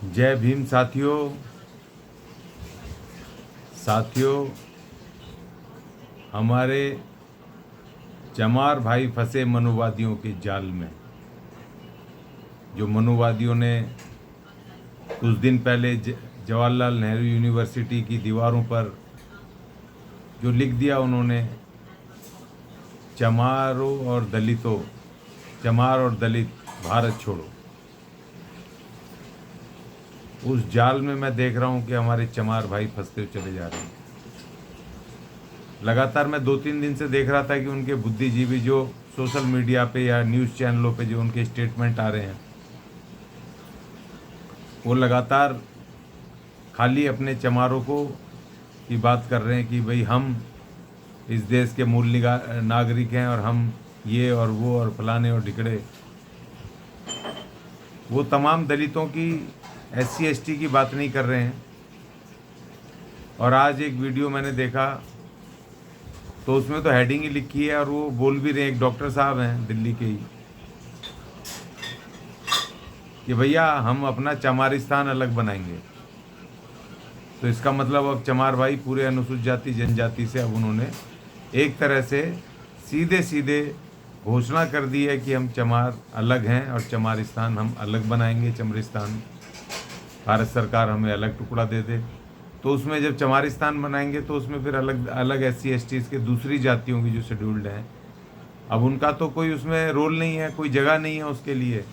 जय भीम साथियों। हमारे चमार भाई फंसे मनुवादियों के जाल में। जो मनुवादियों ने कुछ दिन पहले जवाहरलाल नेहरू यूनिवर्सिटी की दीवारों पर जो लिख दिया उन्होंने, चमार और दलित भारत छोड़ो। उस जाल में मैं देख रहा हूँ कि हमारे चमार भाई फंसते चले जा रहे हैं। लगातार मैं 2-3 दिन से देख रहा था कि उनके बुद्धिजीवी जो सोशल मीडिया पे या न्यूज़ चैनलों पे जो उनके स्टेटमेंट आ रहे हैं, वो लगातार खाली अपने चमारों को की बात कर रहे हैं कि भाई हम इस देश के मूल नागरिक हैं और हम ये और वो और फलाने और ढिकड़े। वो तमाम दलितों की SC ST की बात नहीं कर रहे हैं। और आज एक वीडियो मैंने देखा तो उसमें तो हेडिंग ही लिखी है और वो बोल भी रहे हैं, एक डॉक्टर साहब हैं दिल्ली के ही, कि भैया हम अपना चमारिस्तान अलग बनाएंगे। तो इसका मतलब अब चमार भाई पूरे अनुसूचित जाति जनजाति से अब उन्होंने एक तरह से सीधे सीधे घोषणा कर दी है कि हम चमार अलग हैं और चमारिस्तान हम अलग बनाएंगे। चमरिस्तान भारत सरकार हमें अलग टुकड़ा दे दे, तो उसमें जब चमारिस्तान बनाएंगे तो उसमें फिर अलग अलग SC STs के दूसरी जातियों की जो शेड्यूल्ड हैं, अब उनका तो कोई उसमें रोल नहीं है, कोई जगह नहीं है उसके लिए।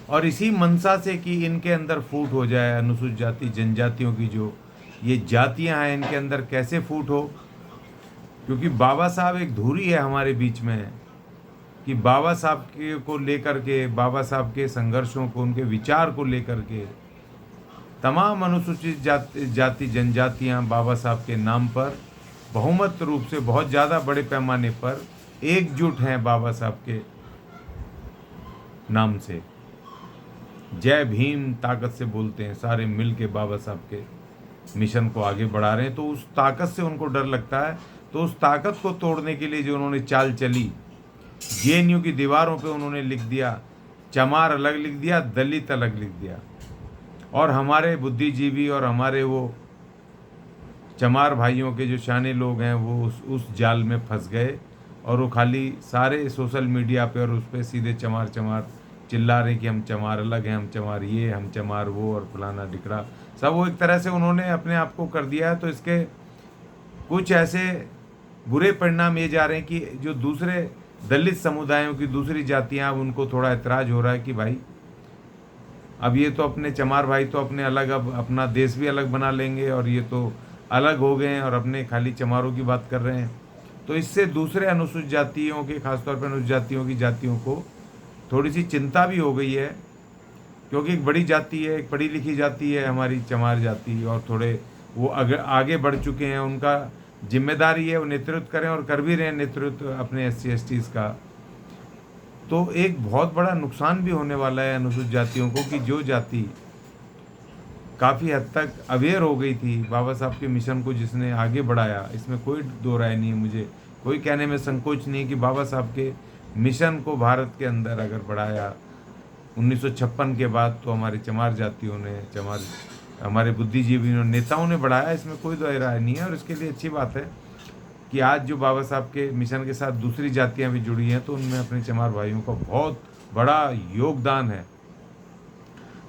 और इसी मंशा से कि इनके अंदर फूट हो जाए, अनुसूचित जाति जनजातियों की जो ये जातियां हैं इनके अंदर कैसे फूट हो, क्योंकि बाबा साहब एक धुरी है हमारे बीच में, कि बाबा साहब के को लेकर के, बाबा साहब के संघर्षों को, उनके विचार को लेकर के तमाम अनुसूचित जाति जनजातियां बाबा साहब के नाम पर बहुमत रूप से बहुत ज़्यादा बड़े पैमाने पर एकजुट हैं बाबा साहब के नाम से। जय भीम ताकत से बोलते हैं, सारे मिल के बाबा साहब के मिशन को आगे बढ़ा रहे हैं। तो उस ताकत से उनको डर लगता है। तो उस ताकत को तोड़ने के लिए जो उन्होंने चाल चली, JNU की दीवारों पे उन्होंने लिख दिया, चमार अलग लिख दिया, दलित अलग लिख दिया। और हमारे बुद्धिजीवी और हमारे वो चमार भाइयों के जो शाने लोग हैं वो उस जाल में फंस गए। और वो खाली सारे सोशल मीडिया पे और उस पर सीधे चमार चमार चिल्ला रहे कि हम चमार अलग हैं, हम चमार ये, हम चमार वो और फलाना ढिकड़ा सब। वो एक तरह से उन्होंने अपने आप को कर दिया है। तो इसके कुछ ऐसे बुरे परिणाम ये जा रहे हैं कि जो दूसरे दलित समुदायों की दूसरी जातियां, अब उनको थोड़ा ऐतराज हो रहा है कि भाई अब ये तो अपने चमार भाई तो अपने अलग, अब अपना देश भी अलग बना लेंगे और ये तो अलग हो गए हैं और अपने खाली चमारों की बात कर रहे हैं। तो इससे दूसरे अनुसूचित जातियों के, खासतौर पर अनुसूचित जातियों की जातियों को थोड़ी सी चिंता भी हो गई है, क्योंकि एक बड़ी जाति है, एक पढ़ी लिखी जाति है हमारी चमार जाति, और थोड़े वो आगे बढ़ चुके हैं। उनका जिम्मेदारी है वो नेतृत्व करें और कर भी रहे हैं नेतृत्व अपने SC STs का। तो एक बहुत बड़ा नुकसान भी होने वाला है अनुसूचित जातियों को, कि जो जाति काफ़ी हद तक अवेयर हो गई थी बाबा साहब के मिशन को, जिसने आगे बढ़ाया, इसमें कोई दो राय नहीं है, मुझे कोई कहने में संकोच नहीं है कि बाबा साहब के मिशन को भारत के अंदर अगर बढ़ाया 1956 के बाद, तो हमारे चमार जातियों ने, हमारे बुद्धिजीवियों नेताओं ने बढ़ाया, इसमें कोई दो राय नहीं है। और इसके लिए अच्छी बात है कि आज जो बाबा साहब के मिशन के साथ दूसरी जातियां भी जुड़ी हैं, तो उनमें अपने चमार भाइयों का बहुत बड़ा योगदान है।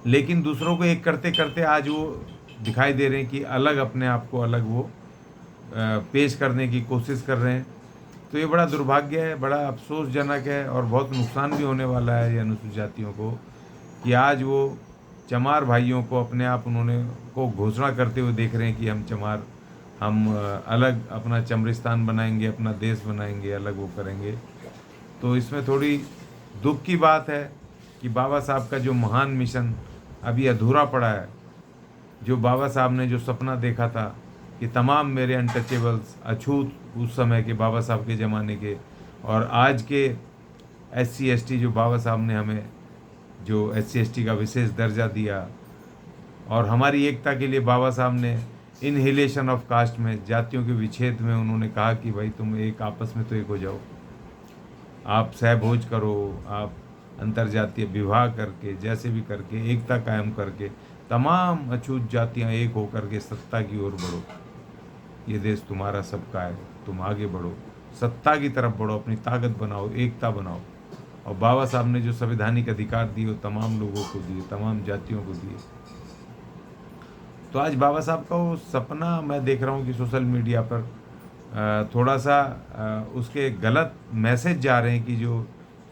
लेकिन दूसरों को एक करते करते आज वो दिखाई दे रहे हैं कि अलग, अपने आप को अलग वो पेश करने की कोशिश कर रहे हैं। तो ये बड़ा दुर्भाग्य है, बड़ा अफसोसजनक है और बहुत नुकसान भी होने वाला है ये अनुसूचित जातियों को, कि आज वो चमार भाइयों को अपने आप उन्होंने को घोषणा करते हुए देख रहे हैं कि हम चमार, हम अलग अपना चमरिस्तान बनाएंगे, अपना देश बनाएंगे, अलग वो करेंगे। तो इसमें थोड़ी दुख की बात है कि बाबा साहब का जो महान मिशन अभी अधूरा पड़ा है। जो बाबा साहब ने जो सपना देखा था कि तमाम मेरे अनटचेबल्स, अछूत उस समय के बाबा साहब के ज़माने के, और आज के SC ST जो बाबा साहब ने हमें जो SC ST का विशेष दर्जा दिया, और हमारी एकता के लिए बाबा साहब ने इनहिलेशन ऑफ कास्ट में, जातियों के विच्छेद में उन्होंने कहा कि भाई तुम एक आपस में तो एक हो जाओ, आप सहभोज करो, आप अंतरजातीय विवाह करके, जैसे भी करके एकता कायम करके तमाम अछूत जातियां एक होकर के सत्ता की ओर बढ़ो। ये देश तुम्हारा सबका है, तुम आगे बढ़ो, सत्ता की तरफ बढ़ो, अपनी ताकत बनाओ, एकता बनाओ। और बाबा साहब ने जो संवैधानिक अधिकार दिए वो तमाम लोगों को दिए, तमाम जातियों को दिए। तो आज बाबा साहब का वो सपना मैं देख रहा हूँ कि सोशल मीडिया पर थोड़ा सा उसके गलत मैसेज जा रहे हैं कि जो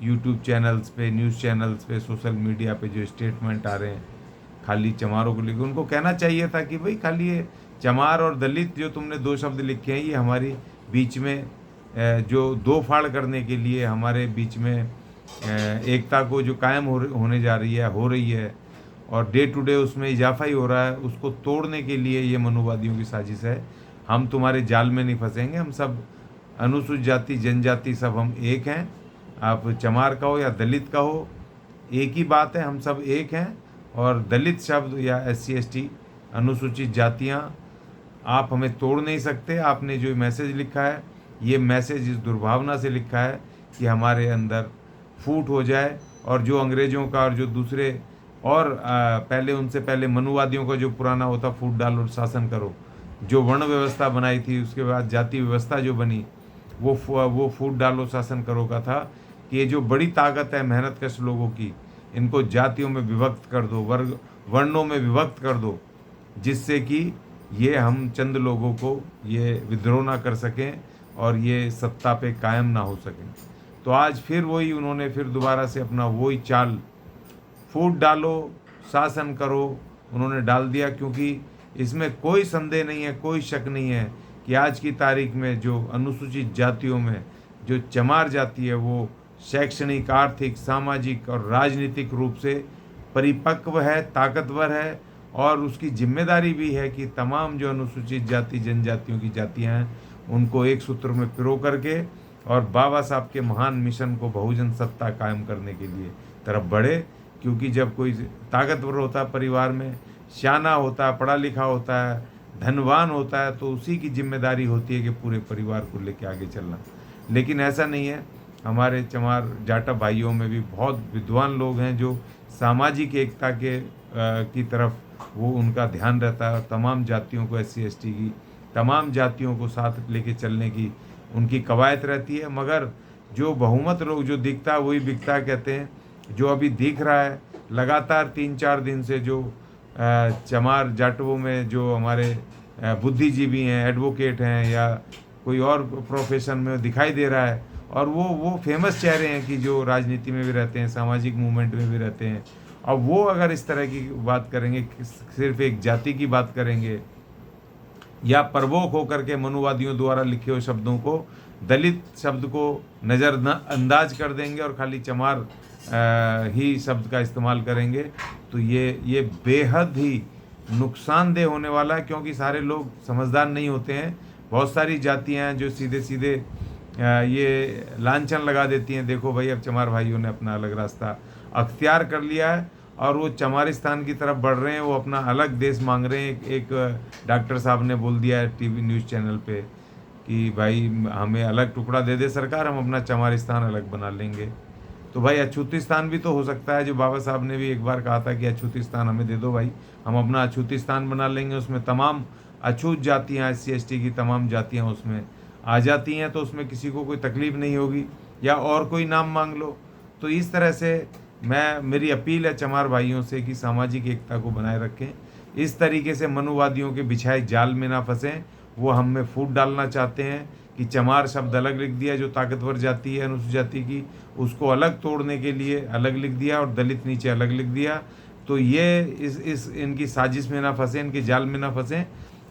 यूट्यूब चैनल्स पे, न्यूज़ चैनल्स पे, सोशल मीडिया पे जो स्टेटमेंट आ रहे हैं खाली चमारों को लेकर, उनको कहना चाहिए था कि भाई खाली ये चमार और दलित जो तुमने दो शब्द लिखे हैं ये हमारी बीच में जो दो फाड़ करने के लिए हमारे बीच में एकता को जो कायम होने जा रही है, हो रही है, और डे टू डे उसमें इजाफा ही हो रहा है, उसको तोड़ने के लिए ये मनुवादियों की साजिश है। हम तुम्हारे जाल में नहीं फंसेंगे, हम सब अनुसूचित जाति जनजाति सब हम एक हैं। आप चमार का हो या दलित का हो, एक ही बात है, हम सब एक हैं। और दलित शब्द या SC ST अनुसूचित जातियां आप हमें तोड़ नहीं सकते। आपने जो मैसेज लिखा है ये मैसेज इस दुर्भावना से लिखा है कि हमारे अंदर फूट हो जाए, और जो अंग्रेज़ों का और जो दूसरे और पहले उनसे पहले मनुवादियों का जो पुराना होता फूट डालो शासन करो, जो वर्ण व्यवस्था बनाई थी, उसके बाद जाति व्यवस्था जो बनी वो फूट डालो शासन करो का था कि ये जो बड़ी ताकत है मेहनतकश लोगों की, इनको जातियों में विभक्त कर दो, वर्णों में विभक्त कर दो, जिससे कि ये हम चंद लोगों को ये विद्रोह ना कर सकें और ये सत्ता पे कायम ना हो सकें। तो आज फिर वही उन्होंने फिर दोबारा से अपना वही चाल फूट डालो शासन करो उन्होंने डाल दिया, क्योंकि इसमें कोई संदेह नहीं है, कोई शक नहीं है कि आज की तारीख में जो अनुसूचित जातियों में जो चमार जाति है वो शैक्षणिक, आर्थिक, सामाजिक और राजनीतिक रूप से परिपक्व है, ताकतवर है, और उसकी जिम्मेदारी भी है कि तमाम जो अनुसूचित जाति जनजातियों की जातियां हैं उनको एक सूत्र में पिरो करके और बाबा साहब के महान मिशन को बहुजन सत्ता कायम करने के लिए तरफ बढ़े। क्योंकि जब कोई ताकतवर होता है, परिवार में शाना होता है, पढ़ा लिखा होता है, धनवान होता है, तो उसी की जिम्मेदारी होती है कि पूरे परिवार को लेकर आगे चलना। लेकिन ऐसा नहीं है। हमारे चमार जाटा भाइयों में भी बहुत विद्वान लोग हैं जो सामाजिक एकता के की तरफ वो उनका ध्यान रहता है, और तमाम जातियों को SC ST की तमाम जातियों को साथ लेके चलने की उनकी कवायद रहती है। मगर जो बहुमत लोग जो दिखता है वही बिकता है कहते हैं। जो अभी दिख रहा है लगातार 3-4 दिन से जो चमार जाटवों में जो हमारे बुद्धिजीवी हैं, एडवोकेट हैं या कोई और प्रोफेशन में दिखाई दे रहा है, और वो फेमस चेहरे हैं कि जो राजनीति में भी रहते हैं, सामाजिक मूवमेंट में भी रहते हैं, और वो अगर इस तरह की बात करेंगे, सिर्फ एक जाति की बात करेंगे या प्रवोक होकर के मनुवादियों द्वारा लिखे हुए शब्दों को, दलित शब्द को नज़रअंदाज कर देंगे और खाली चमार ही शब्द का इस्तेमाल करेंगे, तो ये बेहद ही नुकसानदेह होने वाला है। क्योंकि सारे लोग समझदार नहीं होते हैं। बहुत सारी जातियां हैं जो सीधे सीधे ये लांछन लगा देती हैं, देखो भाई अब चमार भाइयों ने अपना अलग रास्ता अख्तियार कर लिया है और वो चमारिस्तान की तरफ बढ़ रहे हैं, वो अपना अलग देश मांग रहे हैं। एक डॉक्टर साहब ने बोल दिया है TV न्यूज़ चैनल पे कि भाई हमें अलग टुकड़ा दे दे सरकार, हम अपना चमारिस्तान अलग बना लेंगे। तो भाई अछूतिस्तान भी तो हो सकता है, जो बाबा साहब ने भी एक बार कहा था कि अछूतिस्तान हमें दे दो भाई, हम अपना अछूतिस्तान बना लेंगे, उसमें तमाम अछूत जातियाँ SC ST की तमाम जातियाँ उसमें आ जाती हैं, तो उसमें किसी को कोई तकलीफ़ नहीं होगी, या और कोई नाम मांग लो। तो इस तरह से मेरी अपील है चमार भाइयों से कि सामाजिक एकता को बनाए रखें, इस तरीके से मनुवादियों के बिछाए जाल में ना फंसें। वो हम में फूट डालना चाहते हैं कि चमार शब्द अलग लिख दिया, जो ताकतवर जाति है अनुसूचित जाति की, उसको अलग तोड़ने के लिए अलग लिख दिया, और दलित नीचे अलग लिख दिया। तो ये इस इनकी साजिश में ना फंसें, इनके जाल में ना फंसें,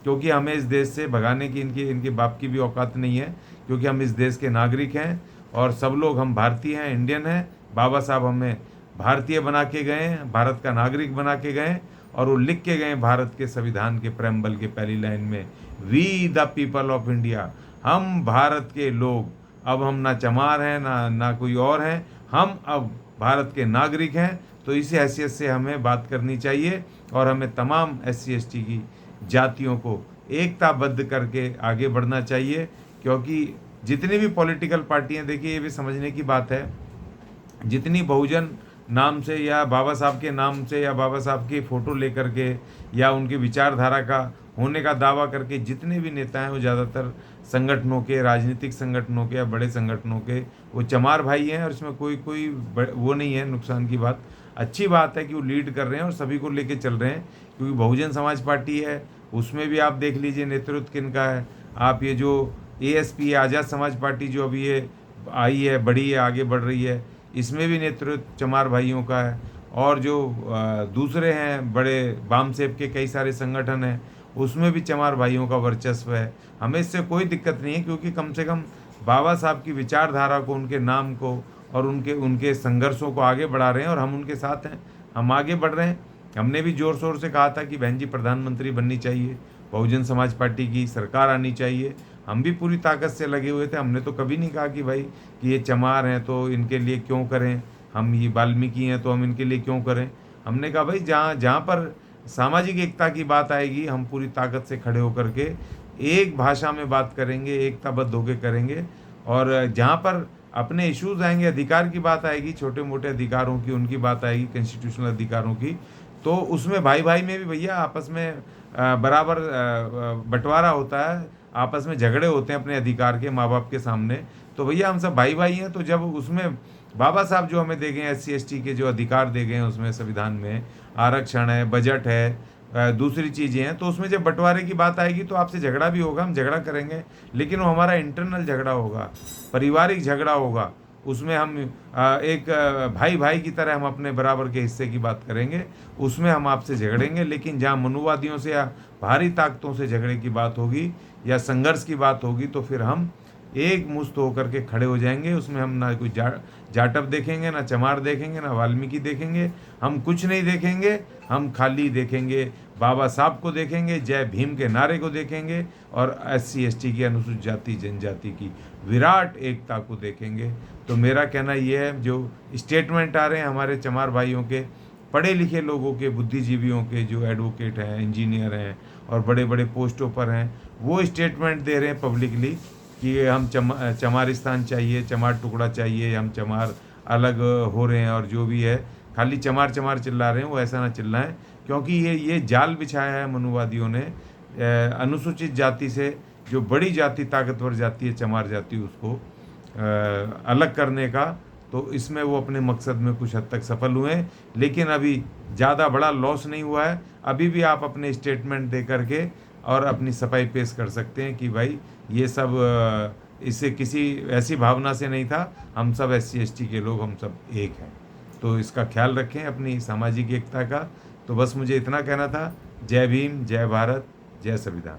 क्योंकि हमें इस देश से भगाने की इनके बाप की भी औकात नहीं है, क्योंकि हम इस देश के नागरिक हैं और सब लोग हम भारतीय हैं, इंडियन हैं। बाबा साहब हमें भारतीय बना के गए हैं, भारत का नागरिक बना के गए, और वो लिख के गए भारत के संविधान के प्रेम्बल के पहली लाइन में, we the people of India, हम भारत के लोग। अब हम ना चमार हैं ना कोई और हैं, हम अब भारत के नागरिक हैं। तो इसी हैसियत से हमें बात करनी चाहिए, और हमें तमाम SC ST की जातियों को एकताबद्ध करके आगे बढ़ना चाहिए। क्योंकि जितनी भी पॉलिटिकल पार्टियां, देखिए ये भी समझने की बात है, जितनी बहुजन नाम से या बाबा साहब के नाम से या बाबा साहब की फ़ोटो लेकर के या उनकी विचारधारा का होने का दावा करके जितने भी नेता हैं वो ज़्यादातर संगठनों के, राजनीतिक संगठनों के या बड़े संगठनों के वो चमार भाई हैं, और इसमें कोई कोई वो नहीं है नुकसान की बात। अच्छी बात है कि वो लीड कर रहे हैं और सभी को लेके चल रहे हैं, क्योंकि बहुजन समाज पार्टी है, उसमें भी आप देख लीजिए नेतृत्व किनका है। आप ये जो एएसपी है, आज़ाद समाज पार्टी जो अभी ये आई है, बड़ी है, आगे बढ़ रही है, इसमें भी नेतृत्व चमार भाइयों का है। और जो दूसरे हैं बड़े वामसेप के कई सारे संगठन हैं, उसमें भी चमार भाइयों का वर्चस्व है। हमें इससे कोई दिक्कत नहीं है, क्योंकि कम से कम बाबा साहब की विचारधारा को, उनके नाम को और उनके उनके संघर्षों को आगे बढ़ा रहे हैं, और हम उनके साथ हैं, हम आगे बढ़ रहे हैं। हमने भी ज़ोर शोर से कहा था कि बहन जी प्रधानमंत्री बननी चाहिए, बहुजन समाज पार्टी की सरकार आनी चाहिए। हम भी पूरी ताकत से लगे हुए थे। हमने तो कभी नहीं कहा कि भाई कि ये चमार हैं तो इनके लिए क्यों करें, हम ये वाल्मीकि हैं तो हम इनके लिए क्यों करें। हमने कहा भाई जहाँ जहाँ पर सामाजिक एकता की बात आएगी, हम पूरी ताकत से खड़े होकर के एक भाषा में बात करेंगे, एकताबद्ध होकर करेंगे। और जहाँ पर अपने इश्यूज आएंगे, अधिकार की बात आएगी, छोटे मोटे अधिकारों की, उनकी बात आएगी, कॉन्स्टिट्यूशनल अधिकारों की, तो उसमें भाई भाई में भी भैया आपस में बराबर बंटवारा होता है, आपस में झगड़े होते हैं अपने अधिकार के, माँ बाप के सामने। तो भैया हम सब भाई भाई हैं। तो जब उसमें बाबा साहब जो हमें दे गए हैं, SC ST के जो अधिकार दे गए हैं उसमें संविधान में, आरक्षण है, बजट है, दूसरी चीज़ें हैं, तो उसमें जब बंटवारे की बात आएगी तो आपसे झगड़ा भी होगा, हम झगड़ा करेंगे, लेकिन वो हमारा इंटरनल झगड़ा होगा, पारिवारिक झगड़ा होगा। उसमें हम एक भाई भाई की तरह हम अपने बराबर के हिस्से की बात करेंगे, उसमें हम आपसे झगड़ेंगे। लेकिन जहाँ मनुवादियों से या भारी ताकतों से झगड़े की बात होगी या संघर्ष की बात होगी, तो फिर हम एक मुश्त होकर के खड़े हो जाएंगे। उसमें हम ना कोई जाटव देखेंगे, ना चमार देखेंगे, ना वाल्मीकि देखेंगे, हम कुछ नहीं देखेंगे। हम खाली देखेंगे बाबा साहब को देखेंगे, जय भीम के नारे को देखेंगे, और SC ST की, अनुसूचित जाति जनजाति की विराट एकता को देखेंगे। तो मेरा कहना यह है, जो स्टेटमेंट आ रहे हैं हमारे चमार भाइयों के, पढ़े लिखे लोगों के, बुद्धिजीवियों के, जो एडवोकेट हैं, इंजीनियर हैं और बड़े बड़े पोस्टों पर हैं, वो स्टेटमेंट दे रहे हैं पब्लिकली कि हम चमारिस्तान चाहिए, चमार टुकड़ा चाहिए, हम चमार अलग हो रहे हैं, और जो भी है खाली चमार चमार चिल्ला रहे हैं, वो ऐसा ना चिल्लाएं। क्योंकि ये जाल बिछाया है मनुवादियों ने अनुसूचित जाति से, जो बड़ी जाति, ताकतवर जाति है चमार जाति, उसको अलग करने का। तो इसमें वो अपने मकसद में कुछ हद तक सफल हुए हैं, लेकिन अभी ज़्यादा बड़ा लॉस नहीं हुआ है। अभी भी आप अपने स्टेटमेंट दे करके और अपनी सफाई पेश कर सकते हैं कि भाई ये सब इससे किसी ऐसी भावना से नहीं था, हम सब SC ST के लोग, हम सब एक हैं। तो इसका ख्याल रखें अपनी सामाजिक एकता का। तो बस मुझे इतना कहना था। जय भीम, जय भारत, जय संविधान।